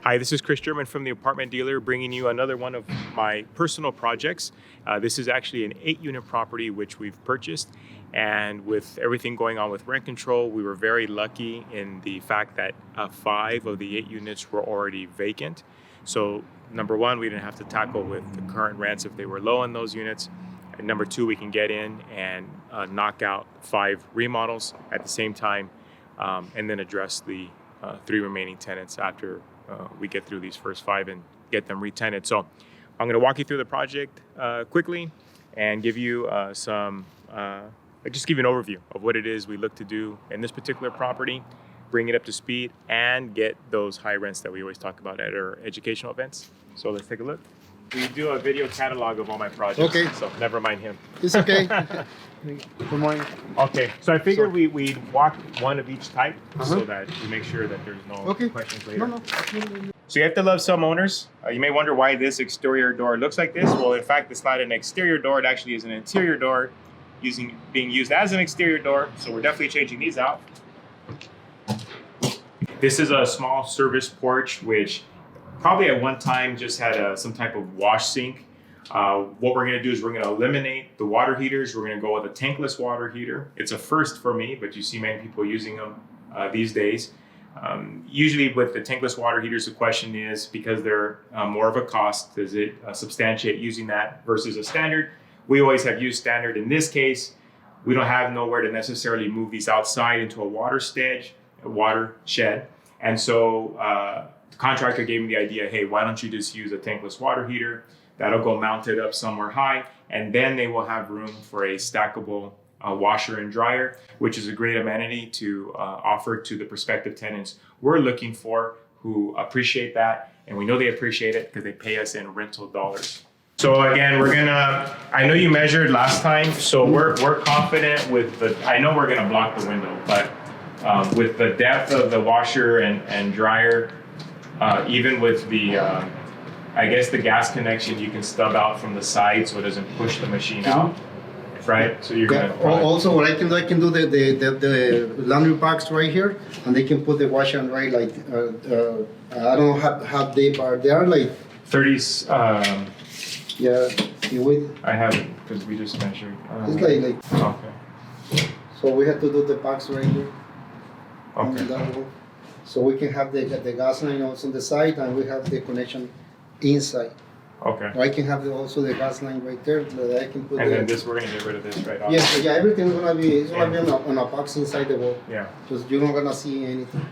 Hi, this is Chris German from the Apartment Dealer, bringing you another one of my personal projects. This is actually an 8-unit property which we've purchased, and with everything going on with rent control, we were very lucky in the fact that 5 of the 8 units were already vacant. So number one, we didn't have to tackle with the current rents if they were low in those units. And number two, we can get in and knock out 5 remodels at the same time, and then address the 3 remaining tenants after we get through these first 5 and get them re-tenanted. So I'm going to walk you through the project quickly and give you just give you an overview of what it is we look to do in this particular property, bring it up to speed, and get those high rents that we always talk about at our educational events. So let's take a look. We do a video catalog of all my projects, okay. So never mind him. It's okay. Good morning. Okay, so I figured we'd walk one of each type so that we make sure that there's no questions later. No. So you have to love some owners. You may wonder why this exterior door looks like this. Well, in fact, it's not an exterior door. It actually is an interior door being used as an exterior door. So we're definitely changing these out. This is a small service porch, which probably at one time just had some type of wash sink. What we're going to do is we're going to eliminate the water heaters. We're going to go with a tankless water heater. It's a first for me, but you see many people using them these days. Usually with the tankless water heaters, the question is, because they're more of a cost, does it substantiate using that versus a standard? We always have used standard. In this case, we don't have nowhere to necessarily move these outside into a water shed. And so the contractor gave me the idea, hey, why don't you just use a tankless water heater? That'll go mounted up somewhere high, and then they will have room for a stackable washer and dryer, which is a great amenity to offer to the prospective tenants we're looking for, who appreciate that, and we know they appreciate it because they pay us in rental dollars. So again, I know you measured last time, so we're confident with I know we're gonna block the window, but with the depth of the washer and dryer, even with the I guess the gas connection, you can stub out from the side so it doesn't push the machine out, right? So you're gonna also what I can do the laundry box right here, and they can put the washer and dryer like I don't know how deep are they are, like 30s. Yeah, you wait. I have it because we just measured. It's like okay. So we have to do the box right here. Okay. That one. So we can have the gas line also on the side, and we have the connection inside. Okay. I can have also the gas line right there that I can put. And then this, we're gonna get rid of this right off. Yes, yeah, everything's gonna be on a box inside the wall. Yeah. Because you're not gonna see anything.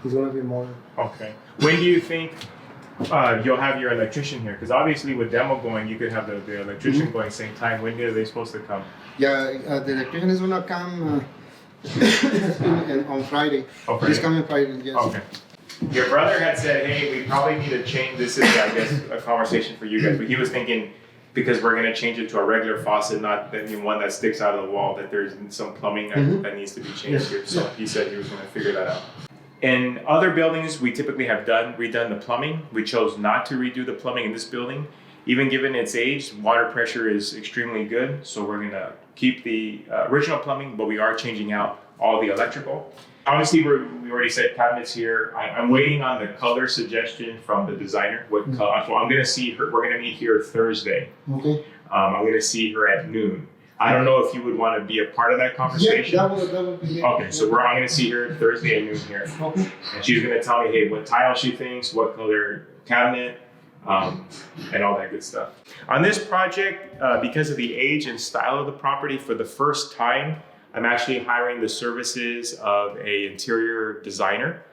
It's gonna be more. Okay. When do you think you'll have your electrician here? Because obviously with demo going, you could have the electrician going same time. When are they supposed to come? Yeah, the electrician is gonna come on Friday. Oh, Friday. He's coming Friday. Yes. Okay. Your brother had said, hey, we probably need to change, this is, I guess, a conversation for you guys, but he was thinking, because we're going to change it to a regular faucet, not the one that sticks out of the wall, that there's some plumbing that needs to be changed here. So he said he was going to figure that out. In other buildings, we typically have redone the plumbing. We chose not to redo the plumbing in this building. Even given its age, water pressure is extremely good. So we're going to keep the original plumbing, but we are changing out all the electrical. Obviously, we already said cabinets here. I'm waiting on the color suggestion from the designer. What color? So I'm going to see her. We're going to meet here Thursday. Okay. I'm going to see her at noon. I don't know if you would want to be a part of that conversation. Yeah, that would be. Okay, so I'm going to see her Thursday at noon here. Okay. And she's going to tell me, hey, what tile she thinks, what color cabinet, and all that good stuff. On this project, because of the age and style of the property, for the first time, I'm actually hiring the services of an interior designer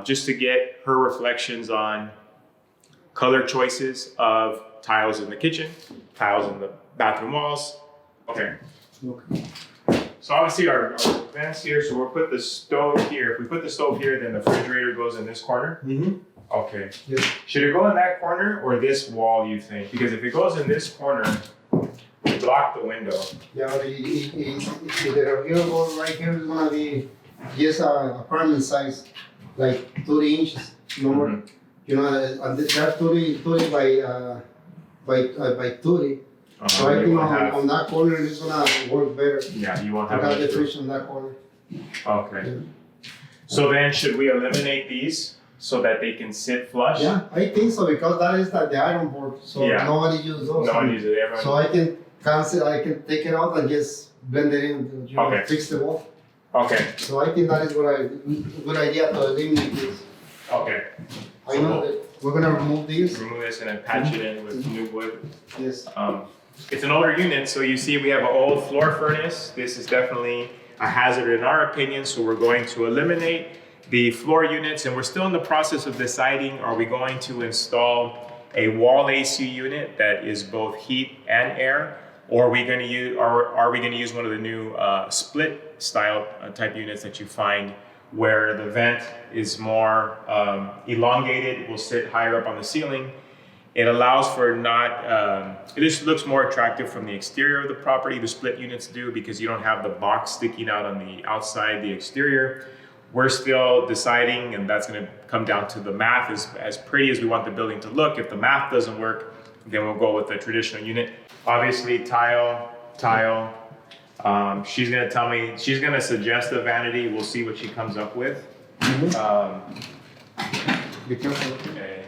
just to get her reflections on color choices of tiles in the kitchen, tiles in the bathroom walls. Okay. So obviously our vents here, so we'll put the stove here. If we put the stove here, then the refrigerator goes in this corner. Mm-hmm. Okay. Yes. Should it go in that corner or this wall, you think? Because if it goes in this corner, we block the window. Yeah, but if the rear wall right here is gonna be just apartment size, like 30 inches, no more. You know, and that's 30 by 30. So I think on that corner it's gonna work better. Yeah, you won't have the fridge on that corner. Okay. Yeah. So then, should we eliminate these? so that they can sit flush. Yeah, I think so because that is the iron board, so Yeah. nobody uses those. No one uses it. Everyone. So I can cancel. I can take it out and just blend it in. You know, Okay. fix the wall. Okay. So I think that is good idea to eliminate this. Okay. I know that we're gonna remove these. Remove this and then patch it in with new wood. Yes. It's an older unit, so you see we have an old floor furnace. This is definitely a hazard in our opinion, so we're going to eliminate the floor units, and we're still in the process of deciding, are we going to install a wall AC unit that is both heat and air, or are we going to use one of the new split style type units that you find where the vent is more elongated, it will sit higher up on the ceiling. It allows for it just looks more attractive from the exterior of the property, the split units do, because you don't have the box sticking out on the outside, the exterior. We're still deciding, and that's gonna come down to the math. As pretty as we want the building to look, if the math doesn't work, then we'll go with the traditional unit. Obviously, tile. She's gonna suggest a vanity. We'll see what she comes up with. Be careful. Okay.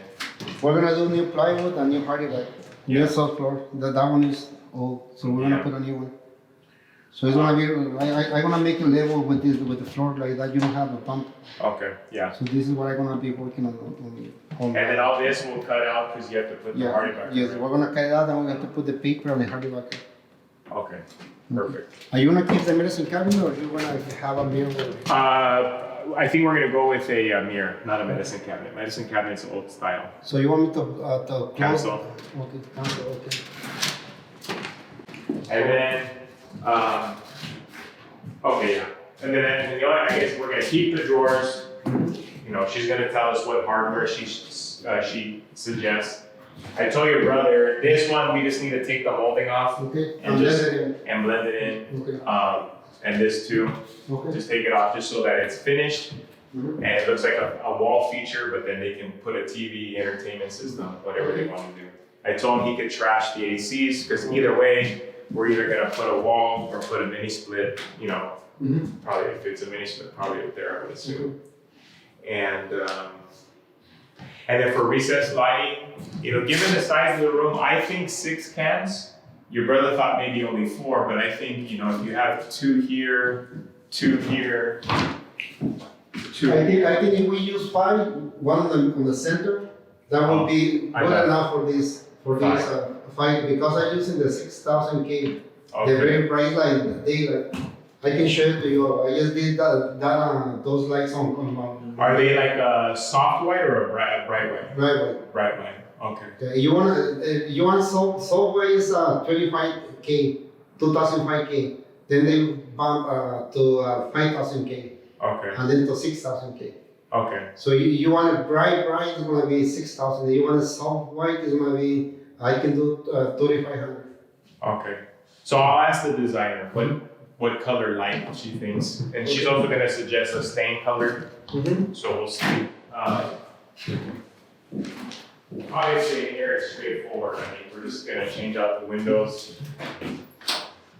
We're gonna do new plywood and new hardy back. Yeah. New soft floor. That one is old, so we're gonna Yeah. put a new one. So it's gonna be. I'm gonna make it level with the floor like that. You don't have a bump. Okay, yeah. So this is what I'm gonna be working on. And then all this will cut out because you have to put the hardy back. Yes, we're gonna cut it out and we have to put the paper on the hardy back. Okay, perfect. Are you gonna keep the medicine cabinet or you gonna have a mirror? With I think we're gonna go with a mirror, not a medicine cabinet. Medicine cabinet's old style. So you want me to close? Cancel. Okay, cancel. Okay. And then, okay, yeah. And then I guess we're gonna keep the drawers. You know, she's gonna tell us what hardware she suggests. I told your brother, this one, we just need to take the molding off Okay. and blend it in. Okay. And this too, Okay. just take it off just so that it's finished. Mhm. And it looks like a wall feature, but then they can put a TV, entertainment system, whatever they want to do. I told him he could trash the ACs, because either way, we're either gonna put a wall or put a mini split, you know, probably if it's a mini split, probably up there, I would assume. And then for recessed lighting, you know, given the size of the room, I think 6 cans. Your brother thought maybe only 4, but I think, you know, if you have 2 here, 2 here, 2. I think if we use 5, one on the center, that will be I good got it. enough for this 5 because I'm using the 6000K. The Okay. very bright light daylight. I can show it to you. I just did those lights on Are they like a soft white or a bright white? right. Bright white. Okay. Okay. You want soft white is 25K, 2005K. Then they bump to 5000K, Okay. and then to 6000K. Okay. So you want it bright, it's gonna be 6,000. You want it soft white, it's gonna be, I can do 3,500. Okay. So I'll ask the designer what color light she thinks, and she's also gonna suggest a stain color. So we'll see. Obviously here it's straightforward. I mean, we're just gonna change out the windows.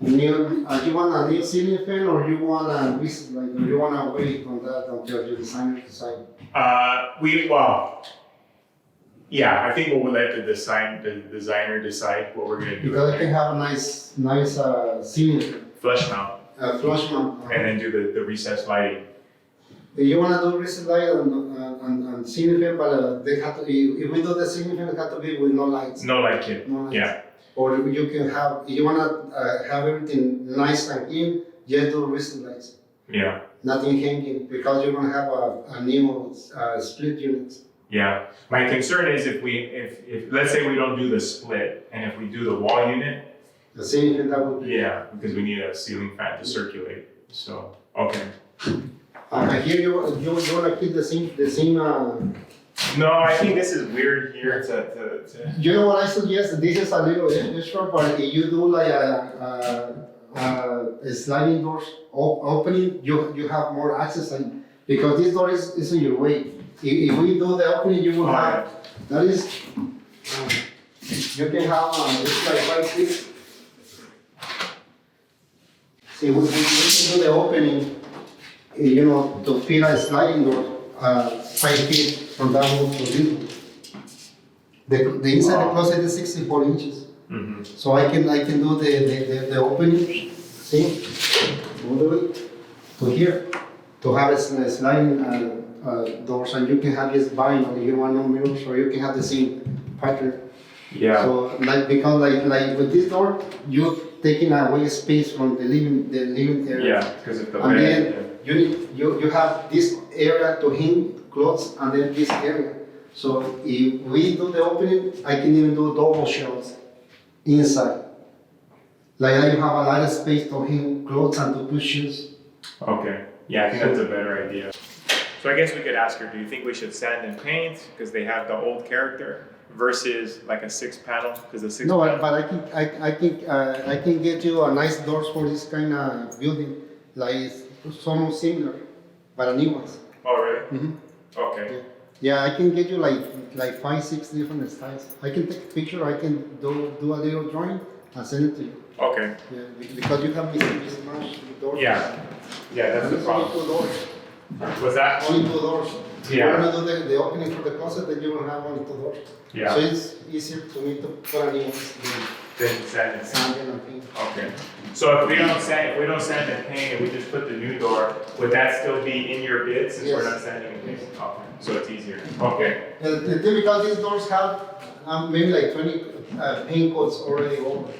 You want a new ceiling fan or you want you want to wait on that until the designer decide? Yeah, I think we'll let the designer decide what we're gonna do. Because I can have a nice ceiling fan, Flush mount, flush mount. and then do the recessed lighting. You want to do recessed light on ceiling fan, but they have to. If we do the ceiling fan, it has to be with no lights. No light kit. No lights. Yeah. Or you can have. You want to have everything nice and clean. Just do recessed lights. Yeah. Nothing hanging because you're gonna have a new split unit. Yeah. My concern is if let's say we don't do the split, and if we do the wall unit. The ceiling fan that would be. Yeah, because we need a ceiling fan to circulate. So okay. Here you want to keep the same. No, I think this is weird here to You know what I suggest? This is a little extra, but if you do like a sliding doors opening, you have more access, because this door is in your way. If we do the opening, you will have that is. You can have it's like 5 feet. See, we can do the opening, to fit a sliding door 5 feet from that wall to this one. The inside the closet is 64 inches. Mm-hmm. So I can do the opening thing all the way to here to have a sliding doors, and you can have this vinyl if you want no mirrors, or you can have the same pattern. Yeah. So because like with this door, you're taking away space from the living area. Yeah, because of the And bed. then you have this area to hang clothes, and then this area. So if we do the opening, I can even do double shelves inside. Like that, you have a lot of space to hang clothes and to put shoes. Okay. Yeah, I think that's a better idea. So I guess we could ask her, do you think we should sand and paint because they have the old character versus like a 6-panel? Because the 6 No, panel. but I can get you a nice doors for this kind of building, like it's almost similar, but a new ones. Oh, really? Mm-hmm. Okay. Yeah, I can get you like 5, 6 different styles. I can take a picture. I can do a little drawing and send it to you. Okay. Yeah, because you have mismatched doors. Yeah. Yeah, that's the Only problem. 2 doors. What's that? Only 2 doors. If Yeah. you're gonna do the opening for the closet, then you will have only 2 doors. Yeah. So it's easier to me to put a new one Then sand and than sanding and paint. Okay. So if we don't sand and paint and we just put the new door, would that still be in your bid since we're Yes. not sanding and painting? Okay. So it's easier. Okay. The typical these doors have maybe like 20 paint coats already over.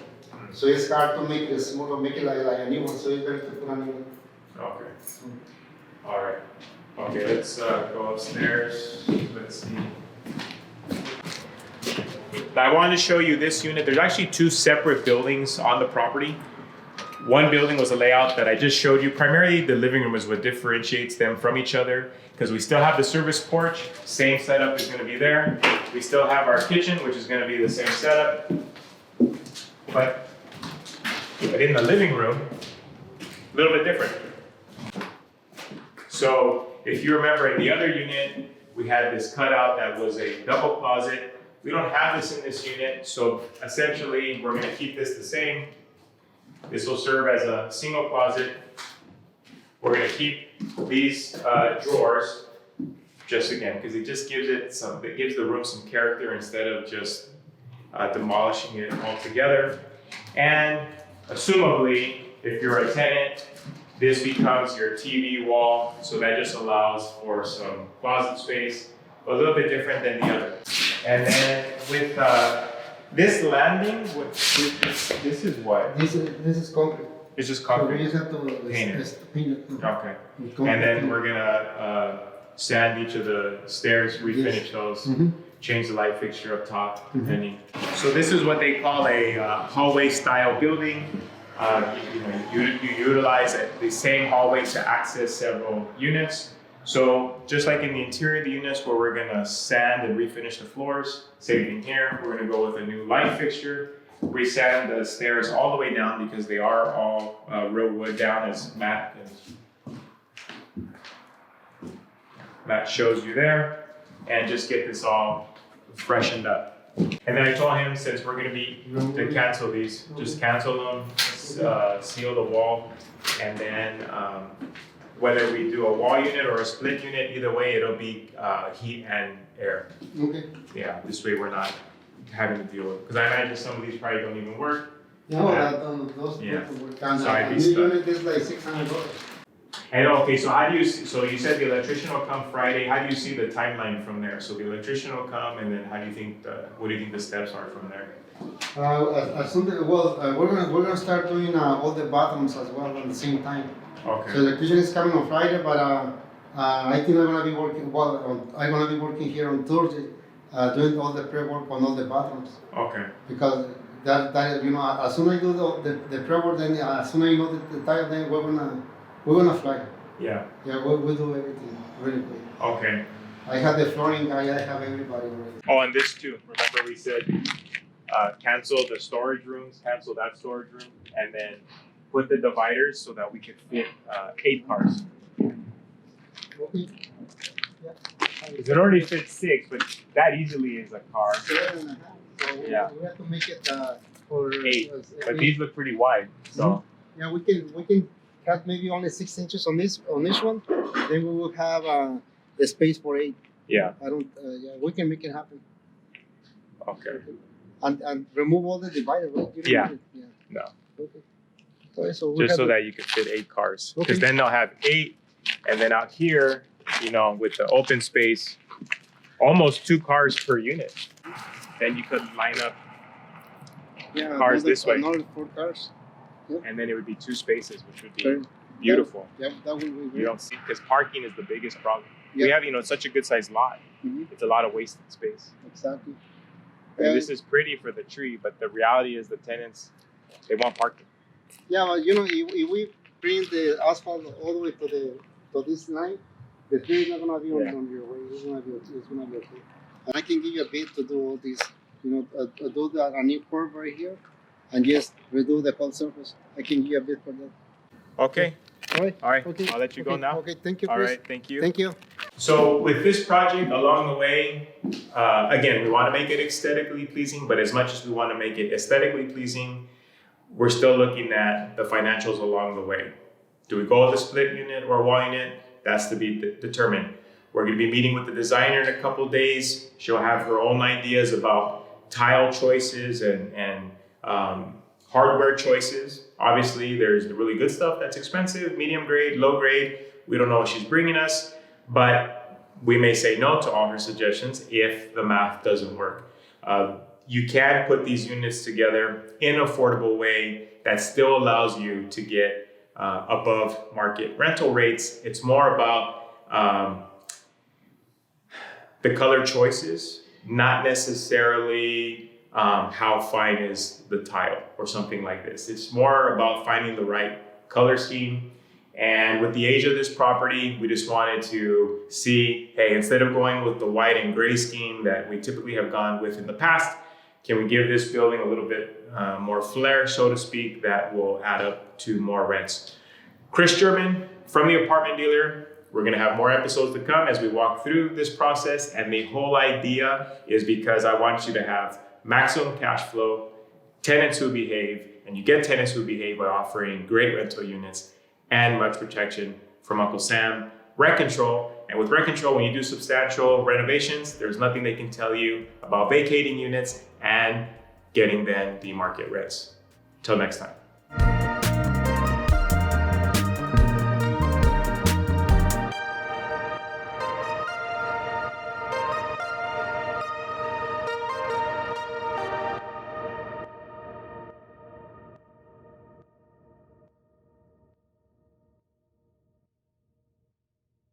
So it's hard to make it smooth or make it like a new one. So it's better to put a new one. Okay. All right. Okay, let's go upstairs. Let's see. Now I wanted to show you this unit. There's actually 2 separate buildings on the property. One building was a layout that I just showed you. Primarily the living room is what differentiates them from each other because we still have the service porch, same setup is gonna be there. We still have our kitchen, which is gonna be the same setup. But in the living room, a little bit different. So if you remember in the other unit, we had this cutout that was a double closet. We don't have this in this unit, so essentially we're gonna keep this the same. This will serve as a single closet. We're gonna keep these drawers, just again, because it just gives it gives the room some character instead of just demolishing it altogether. And assumably, if you're a tenant, this becomes your TV wall, so that just allows for some closet space, a little bit different than the other. And then with this landing, this is what? This is concrete. It's just So concrete. we just have to Paint it. paint it. Okay. With concrete. And then we're gonna sand each of the stairs, refinish those, change the light fixture up top, depending. So this is what they call a hallway style building. You utilize the same hallway to access several units. So just like in the interior of the units where we're gonna sand and refinish the floors, same thing here, we're gonna go with a new light fixture, resand the stairs all the way down because they are all real wood down as Matt shows you there, and just get this all freshened up. And then I told him since we're gonna be to cancel these, just cancel them, seal the wall, and then whether we do a wall unit or a split unit, either way, it'll be heat and air. Okay. Yeah, this way we're not having to deal with it. Because I imagine some of these probably don't even work. No, those Yeah. don't work. And So I'd be new stuck. unit is like $600. And okay, so how do you see, so you said the electrician will come Friday. How do you see the timeline from there? So the electrician will come, and then how do you think what do you think the steps are from there? As soon as, we're gonna start doing all the bathrooms as well at the same time. Okay. So electrician is coming on Friday, but I think I'm gonna be working. I'm gonna be working here on Thursday, doing all the pre-work on all the bathrooms. Okay. Because that as soon as I do the pre-work, then as soon as I know the tile, then we're gonna fly. Yeah. Yeah, we'll do everything really quick. Okay. I have the flooring guy. I have everybody already. Oh, and this too. Remember we said cancel the storage rooms, cancel that storage room, and then put the dividers so that we could fit 8 cars. Okay. Because it already fits 6, but that easily is a car. 7.5. So we have to make it for 8. But 8. these look pretty wide, so. Yeah, we can cut maybe only 6 inches on each one. Then we will have the space for 8. Yeah. I don't. Yeah, we can make it happen. Okay. And remove all the dividers, right? You don't Yeah. need it. Yeah. No. Okay. Okay, so we Just have so the- that you can fit 8 cars. Because Okay. then they'll have 8, and then out here, with the open space, almost 2 cars per unit. Then you could line up, yeah, cars this way. Another 4 cars. and then it would be 2 spaces, which would be Very- beautiful. Yeah, that would be You great. don't see, because parking is the biggest problem. Yeah. We have, such a good sized lot. Mhm. It's a lot of wasted space. Exactly. I mean, this is pretty for the tree, but the reality is the tenants, they want parking. Yeah, but if we bring the asphalt all the way to this line, the tree is not gonna be on your way. It's gonna be okay. And I can give you a bid to do all this. Do a new curve right here, and just redo the whole surface. I can give you a bid for that. Okay. All right. All right. Okay. I'll let you go now. Okay. Thank you, All Chris. right. Thank you. Thank you. So with this project, along the way, again, we want to make it aesthetically pleasing, but as much as we want to make it aesthetically pleasing, we're still looking at the financials along the way. Do we go with a split unit or a wall unit? That's to be determined. We're going to be meeting with the designer in a couple of days. She'll have her own ideas about tile choices and hardware choices. Obviously, there's the really good stuff that's expensive, medium grade, low grade. We don't know what she's bringing us, but we may say no to all her suggestions if the math doesn't work. You can put these units together in an affordable way that still allows you to get above market rental rates. It's more about the color choices, not necessarily how fine is the tile or something like this. It's more about finding the right color scheme. And with the age of this property, we just wanted to see, hey, instead of going with the white and gray scheme that we typically have gone with in the past, can we give this building a little bit more flair, so to speak, that will add up to more rents. Chris German from the Apartment Dealer. We're gonna have more episodes to come as we walk through this process. And the whole idea is because I want you to have maximum cash flow, tenants who behave, and you get tenants who behave by offering great rental units and much protection from Uncle Sam. Rent control, and with rent control, when you do substantial renovations, there's nothing they can tell you about vacating units and getting then the market rents. Till next time.